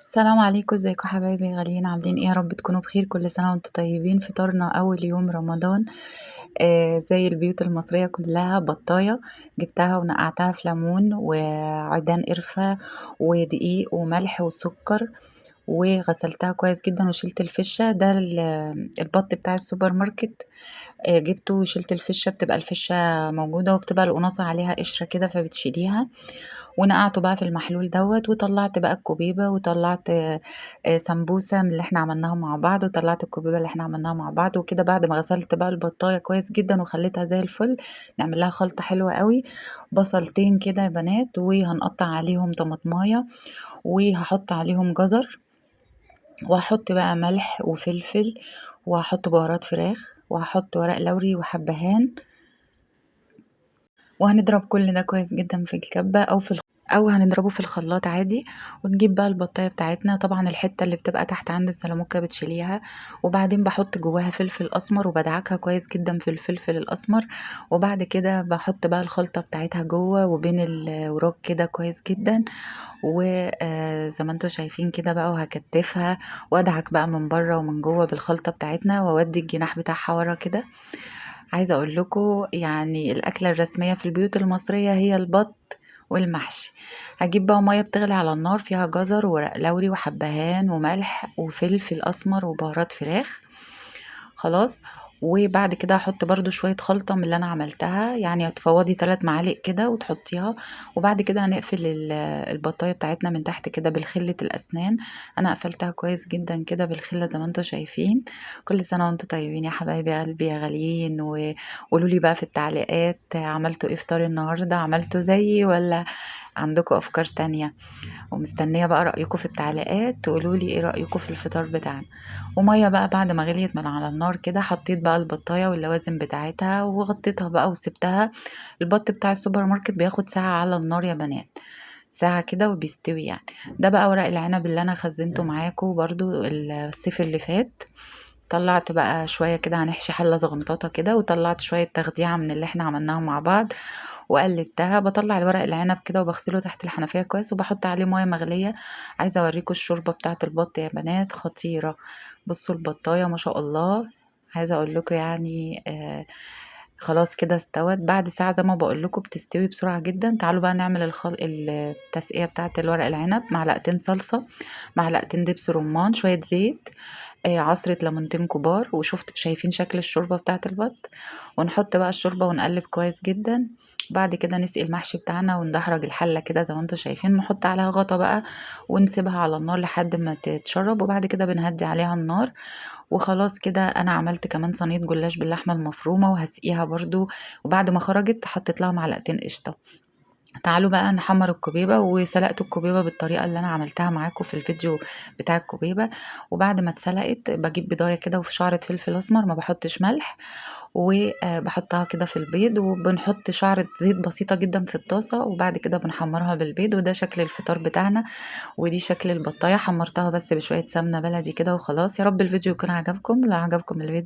السلام عليكم، ازيكم حبايبي غاليين، عاملين ايه؟ يا رب تكونوا بخير. كل سنة وانتم طيبين. فطارنا اول يوم رمضان زي البيوت المصرية كلها بطاية. جبتها ونقعتها في ليمون وعيدان قرفة ودقيق وملح وسكر، وغسلتها كويس جدا وشلت الفشة. ده البط بتاع السوبر ماركت. جبته وشلت الفشة، بتبقى الفشة موجودة وبتبقى القناصة عليها قشرة كده فبتشيليها. ونقعته بقى في المحلول دوت، وطلعت بقى الكوبيبة، وطلعت سمبوسة من اللي احنا عملناها مع بعض، وطلعت الكوبيبة اللي احنا عملناها مع بعض. وكده بعد ما غسلت بقى البطاية كويس جدا وخليتها زي الفل، نعمل لها خلطة حلوة قوي. بصلتين كده يا بنات، وهنقطع عليهم طماطمايه، وهحط عليهم جزر، وهحط بقى ملح وفلفل، وهحط بهارات فراخ، وهحط ورق لوري وحبهان. وهنضرب كل ده كويس جدا في الكبة او هنضربه في الخلاط عادي. ونجيب بقى البطايه بتاعتنا، طبعا الحته اللي بتبقى تحت عند السلاموكه بتشيليها، وبعدين بحط جواها فلفل اسمر وبدعكها كويس جدا في الفلفل الاسمر. وبعد كده بحط بقى الخلطه بتاعتها جوه وبين الوراك كده كويس جدا. وزي ما انتوا شايفين كده بقى، وهكتفها وادعك بقى من بره ومن جوه بالخلطه بتاعتنا، واودي الجناح بتاعها ورا كده. عايزة أقول لكم يعني الأكلة الرسمية في البيوت المصرية هي البط والمحشي. هجيب بقى مية بتغلي على النار، فيها جزر وورق لوري وحبهان وملح وفلفل أسمر وبهارات فراخ. خلاص. وبعد كده هحط برضو شوية خلطة من اللي أنا عملتها، يعني تفوضي 3 معالق كده وتحطيها. وبعد كده هنقفل البطاية بتاعتنا من تحت كده بالخلة الأسنان. أنا قفلتها كويس جدا كده بالخلة زي ما انتوا شايفين. كل سنة وانتوا طيبين يا حبايبي قلبي يا غاليين. وقولوا لي بقى في التعليقات، عملتوا ايه فطار النهاردة؟ عملتوا زيي ولا عندكم أفكار تانية؟ ومستنية بقى رأيكم في التعليقات، تقولولي ايه رأيكم في الفطار بتاعنا. ومية بقى بعد ما غليت من على النار كده، حطيت بقى البطاية واللوازم بتاعتها وغطيتها بقى وسبتها. البط بتاع السوبر ماركت بياخد ساعة على النار يا بنات، ساعة كده وبيستوي يعني. ده بقى ورق العنب اللي انا خزنته معاكم برضو الصيف اللي فات. طلعت بقى شوية كده، هنحشي حلة زغنطاطة كده، وطلعت شوية تخديعة من اللي احنا عملناها مع بعض وقلبتها. بطلع الورق العنب كده وبغسله تحت الحنفية كويس، وبحط عليه مية مغلية. عايزة اوريكم الشوربة بتاعة البط يا بنات، خطيرة. بصوا البطاية ما شاء الله. عايزة اقول لكم يعني خلاص كده استوت بعد ساعة، زي ما بقول لكم بتستوي بسرعة جدا. تعالوا بقى نعمل التسقية بتاعة الورق العنب. معلقتين صلصة، معلقتين دبس رمان، شوية زيت، عصرة ليمونتين كبار. وشفت شايفين شكل الشوربة بتاعة البط. ونحط بقى الشوربة ونقلب كويس جدا. بعد كده نسقي المحشي بتاعنا وندحرج الحلة كده زي ما انتوا شايفين، نحط عليها غطا بقى ونسيبها على النار لحد ما تتشرب. وبعد كده بنهدي عليها النار. وخلاص كده انا عملت كمان صينية جلاش باللحمة المفرومة وهسقيها برضو. وبعد ما خرجت حطيت لها معلقتين قشطة. تعالوا بقى نحمر الكوبيبة. وسلقت الكوبيبة بالطريقة اللي انا عملتها معاكم في الفيديو بتاع الكوبيبة. وبعد ما اتسلقت بجيب بضاية كده وفي شعرة فلفل اسمر، ما بحطش ملح، وبحطها كده في البيض، وبنحط شعرة زيت بسيطة جدا في الطاسة. وبعد كده بنحمرها بالبيض. وده شكل الفطار بتاعنا. ودي شكل البطاية، حمرتها بس بشوية سمنة بلدي كده وخلاص. يا رب الفيديو يكون عجبكم. لو عجبكم الفيديو